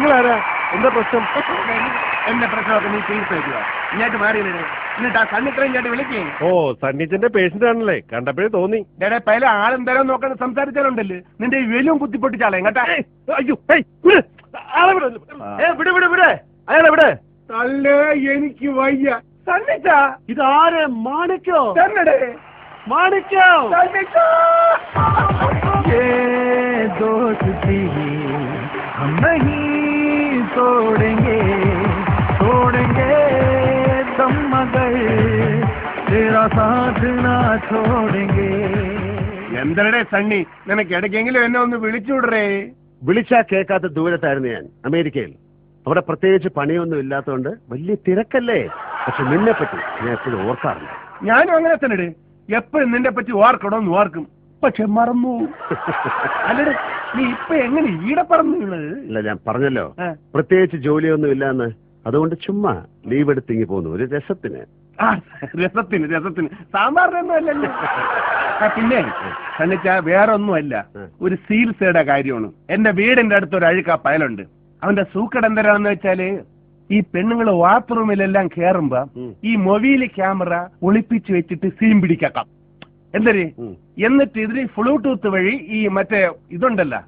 നിങ്ങളാരാ? എന്താ പ്രശ്നം? എന്റെ പ്രശ്നമൊക്കെ നീ തീർച്ചയായിട്ടുക. ഇങ്ങോട്ട് മാറിയില്ലേ? എന്നിട്ട് ആ സണ്ണിത്രയും ഇങ്ങോട്ട് വിളിക്കേ. ഓ, സണ്ണിച്ചന്റെ പേഷ്യന്റ് ആണല്ലേ, കണ്ടപ്പോഴേ തോന്നി. ഡേടെ പല ആളെന്തായാലും നോക്കാൻ സംസാരിച്ചാലുണ്ടല്ലേ നിന്റെ ഈ വെലും കുത്തിപ്പൊട്ടിച്ചാളെ കേട്ടാ. അയ്യോ, വിട് വിട് വിട്, അയാളെ വിട്. തല്ലേ, എനിക്ക് വയ്യ. സണ്ണിച്ച, ഇതാരെ? മാണിക്കോ? തന്നടേ മാണിക്കോ? दोस्ती हम नहीं तोड़ेंगे तोड़ेंगे दम मगर तेरा साथ ना छोड़ेंगे. എന്തരടെ സണ്ണി, നിനക്ക് ഇടയ്ക്കെങ്കിലും എന്നെ ഒന്ന് വിളിച്ചുവിടറേ. വിളിച്ചാ കേൾക്കാത്ത ദൂരത്തായിരുന്നു ഞാൻ, അമേരിക്കയിൽ. അവിടെ പ്രത്യേകിച്ച് പണിയൊന്നും ഇല്ലാത്തതുകൊണ്ട് വലിയ തിരക്കല്ലേ. പക്ഷെ നിന്നെ പറ്റി ഞാൻ എപ്പോഴും ഓർക്കാറില്ല. ഞാനും അങ്ങനെ തന്നെ എപ്പോഴും നിന്നെ പറ്റി ഓർക്കണമെന്ന് ഓർക്കും, പക്ഷെ മറന്നു. അല്ലടേ, നീ ഇപ്പൊ എങ്ങനെ ഈടെ പറഞ്ഞു? ഇല്ല, ഞാൻ പറഞ്ഞല്ലോ പ്രത്യേകിച്ച് ജോലിയൊന്നും ഇല്ലാന്ന്. അതുകൊണ്ട് ചുമ്മാ ലീവ് എടുത്തിങ്ങി പോന്നു, ഒരു രസത്തിന്. രസത്തിന് രസത്തിന് സാമ്പാറിനൊന്നും അല്ലല്ലോ. പിന്നെ കണ്ണിച്ച വേറൊന്നുമല്ല, ഒരു സീൽസയുടെ കാര്യമാണ്. എന്റെ വീടിന്റെ അടുത്തൊരു അഴുക്കാ പയലുണ്ട്. അവന്റെ സൂക്കട് എന്തരാന്ന് വെച്ചാല്, ഈ പെണ്ണുങ്ങള് ബാത്റൂമിലെല്ലാം കേറുമ്പോ ഈ മൊബൈല് ക്യാമറ ഒളിപ്പിച്ചു വെച്ചിട്ട് സീൻ പിടിക്കാം. എന്തര്? എന്നിട്ട് ഇതിന് ബ്ലൂടൂത്ത് വഴി ഈ മറ്റേ ഇതുണ്ടല്ലോ,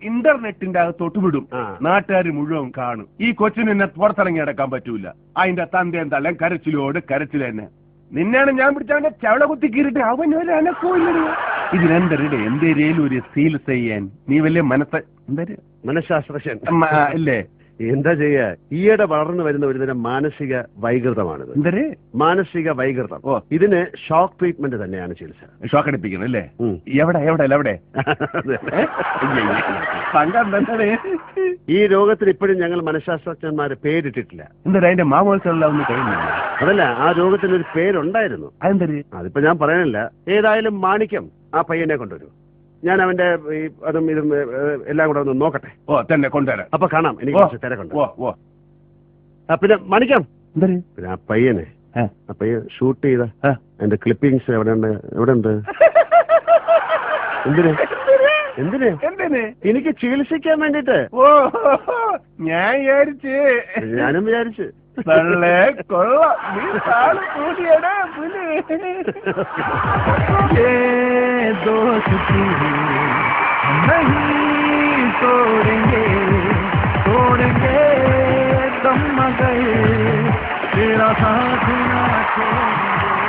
ഇന്റർനെറ്റിന്റെ അകത്തോട്ട് വിടും. നാട്ടുകാർ മുഴുവൻ കാണും. ഈ കൊച്ചിന് എന്നെ പുറത്തിറങ്ങി നടക്കാൻ പറ്റൂല. അതിന്റെ തന്തേം തള്ളേം കരച്ചിലോട് കരച്ചിൽ തന്നെ. നിന്നെയാണ് ഞാൻ പിടിച്ചവന്റെ ചവള കുത്തി കീറിട്ട് അവനൊരു അനക്കോയില്ല. ഇതിനെന്തരുടെ എന്തേലും ഒരു സീൽസ് ചെയ്യാൻ നീ വലിയ മനഃശാസ്ത്രജ്ഞൻ അല്ലേ? എന്താ ചെയ്യാ, ഈയിടെ വളർന്നു വരുന്ന ഒരുതരം മാനസിക വൈകൃതമാണിത്. എന്തര്? മാനസിക വൈകൃതം. ഇതിന് ഷോക്ക് ട്രീറ്റ്മെന്റ് തന്നെയാണ് ചികിത്സ. ഷോക്ക് അടിപ്പിക്കണം അല്ലേ? എവിടെ എവിടെ എവിടെ? ഈ രോഗത്തിന് ഇപ്പോഴും ഞങ്ങൾ മനഃശാസ്ത്രജ്ഞന്മാര് പേരിട്ടിട്ടില്ല. എന്താ അതിന്റെ മാമോത്സവം ഒന്നും കഴിഞ്ഞില്ല? അതല്ല, ആ രോഗത്തിനൊരു പേരുണ്ടായിരുന്നു. അതെന്തര്? അതിപ്പോ ഞാൻ പറയാനില്ല. ഏതായാലും മാണിക്യം ആ പയ്യനെ കൊണ്ടുവരൂ. ഞാൻ അവന്റെ അതും ഇതും എല്ലാം കൂടെ ഒന്ന് നോക്കട്ടെ. ഓ, തന്നെ കൊണ്ടുവരാം. അപ്പൊ കാണാം, എനിക്ക് കുറച്ച് തിരക്കുണ്ട്. പിന്നെ മണിക്കം, പിന്നെ ആ പയ്യനെ ഷൂട്ട് ചെയ്ത എന്റെ ക്ലിപ്പിങ്സ് എവിടെ ഉണ്ട്? എന്തിന് എന്തിന് എന്തിന്? എനിക്ക് ചികിത്സിക്കാൻ വേണ്ടിട്ട്. ഓ, ഞാനും വിചാരിച്ചു കൊള്ളാം. नहीं तोड़ेंगे तोड़ेंगे दम मगर तेरा साथ ना छोड़ेंगे.